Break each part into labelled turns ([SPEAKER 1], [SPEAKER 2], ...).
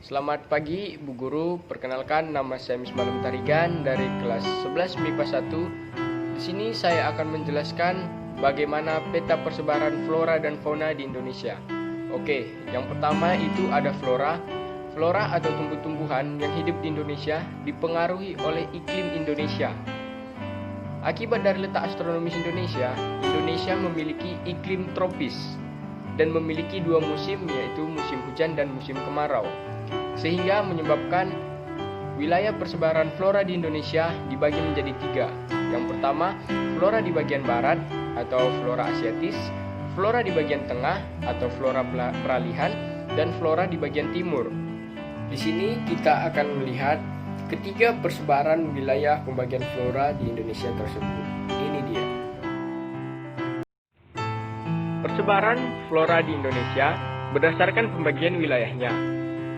[SPEAKER 1] Selamat pagi Bu Guru, perkenalkan nama saya Misbalem Tarigan dari kelas 11 MIPA 1. Di sini saya akan menjelaskan bagaimana peta persebaran flora dan fauna di Indonesia. Oke, yang pertama itu ada flora. Flora atau tumbuh-tumbuhan yang hidup di Indonesia dipengaruhi oleh iklim Indonesia. Akibat dari letak astronomis Indonesia, Indonesia memiliki iklim tropis dan memiliki dua musim, yaitu musim hujan dan musim kemarau, sehingga menyebabkan wilayah persebaran flora di Indonesia dibagi menjadi tiga. Yang pertama, flora di bagian barat atau flora asiatis, flora di bagian tengah atau flora peralihan, dan flora di bagian timur. Di sini kita akan melihat ketiga persebaran wilayah pembagian flora di Indonesia tersebut. Ini dia. Persebaran flora di Indonesia berdasarkan pembagian wilayahnya.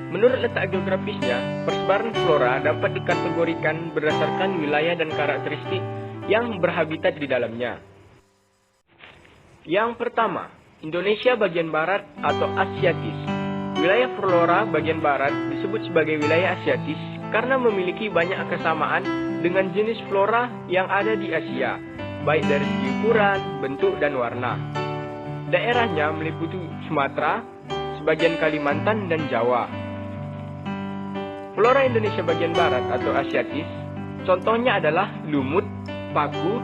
[SPEAKER 1] Menurut letak geografisnya, persebaran flora dapat dikategorikan berdasarkan wilayah dan karakteristik yang berhabitat di dalamnya. Yang pertama, Indonesia bagian barat atau Asiatis. Wilayah flora bagian barat disebut sebagai wilayah Asiatis karena memiliki banyak kesamaan dengan jenis flora yang ada di Asia, baik dari segi ukuran, bentuk, dan warna. Daerahnya meliputi Sumatera, sebagian Kalimantan, dan Jawa. Flora Indonesia bagian barat atau Asiatis, contohnya adalah lumut, paku,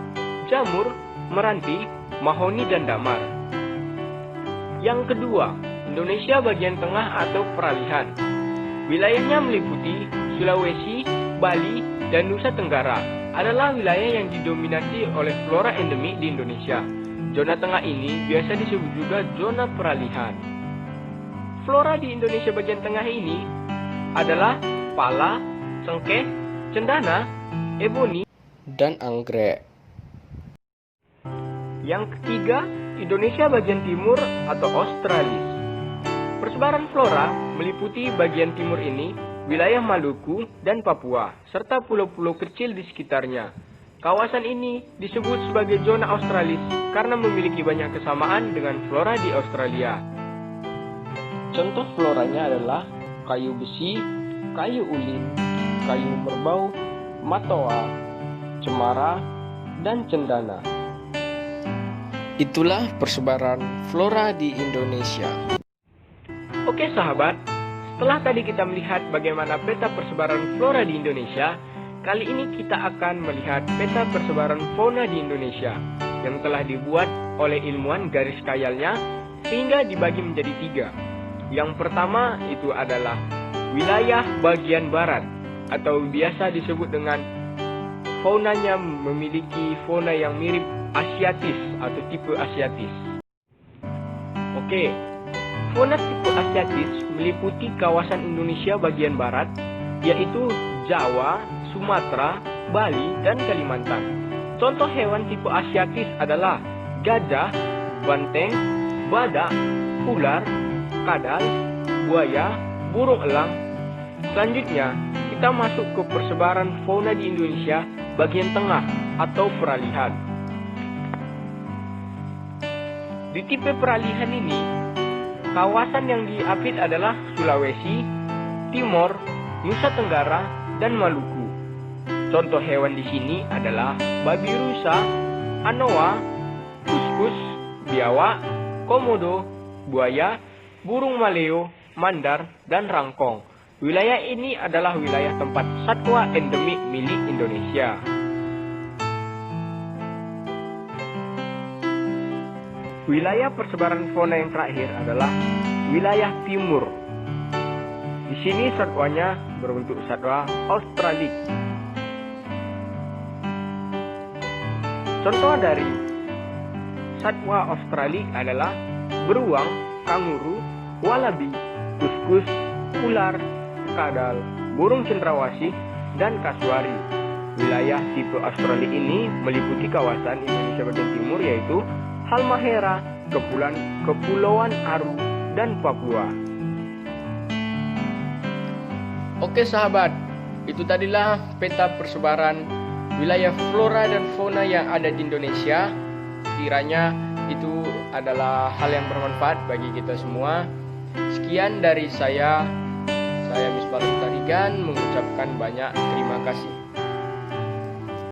[SPEAKER 1] jamur, meranti, mahoni, dan damar. Yang kedua, Indonesia bagian tengah atau peralihan. Wilayahnya meliputi Sulawesi, Bali, dan Nusa Tenggara. Adalah wilayah yang didominasi oleh flora endemik di Indonesia. Zona tengah ini biasa disebut juga zona peralihan. Flora di Indonesia bagian tengah ini adalah pala, cengkeh, cendana, eboni, dan anggrek. Yang ketiga, Indonesia bagian timur atau Australis. Persebaran flora meliputi bagian timur ini, wilayah Maluku dan Papua, serta pulau-pulau kecil di sekitarnya. Kawasan ini disebut sebagai zona Australis karena memiliki banyak kesamaan dengan flora di Australia. Contoh floranya adalah kayu besi, kayu ulin, kayu merbau, matoa, cemara, dan cendana. Itulah persebaran flora di Indonesia. Oke sahabat, setelah tadi kita melihat bagaimana peta persebaran flora di Indonesia, kali ini kita akan melihat peta persebaran fauna di Indonesia yang telah dibuat oleh ilmuwan garis khayalnya sehingga dibagi menjadi tiga. Yang pertama itu adalah wilayah bagian barat atau biasa disebut dengan faunanya memiliki fauna yang mirip Asiatis atau tipe Asiatis. Oke, fauna tipe Asiatis meliputi kawasan Indonesia bagian barat, yaitu Jawa, Sumatera, Bali, dan Kalimantan. Contoh hewan tipe Asiatis adalah gajah, banteng, badak, ular, kadal, buaya, burung elang. Selanjutnya, kita masuk ke persebaran fauna di Indonesia bagian tengah atau peralihan. Di tipe peralihan ini, kawasan yang diapit adalah Sulawesi, Timor, Nusa Tenggara, dan Maluku. Contoh hewan di sini adalah babi rusa, anoa, kuskus, biawak, komodo, buaya, burung maleo, mandar, dan rangkong. Wilayah ini adalah wilayah tempat satwa endemik milik Indonesia. Wilayah persebaran fauna yang terakhir adalah wilayah timur. Di sini satwanya berbentuk satwa Australis. Contoh dari satwa Australis adalah beruang, kanguru, walabi, kuskus, ular, kadal, burung cendrawasih, dan kasuari. Wilayah tipe Australis ini meliputi kawasan Indonesia bagian timur yaitu Halmahera, Kepulauan Aru, dan Papua. Oke sahabat, itu tadilah peta persebaran wilayah flora dan fauna yang ada di Indonesia. Kiranya itu adalah hal yang bermanfaat bagi kita semua. Sekian dari saya. Saya Misbah Lestarigan mengucapkan banyak terima kasih.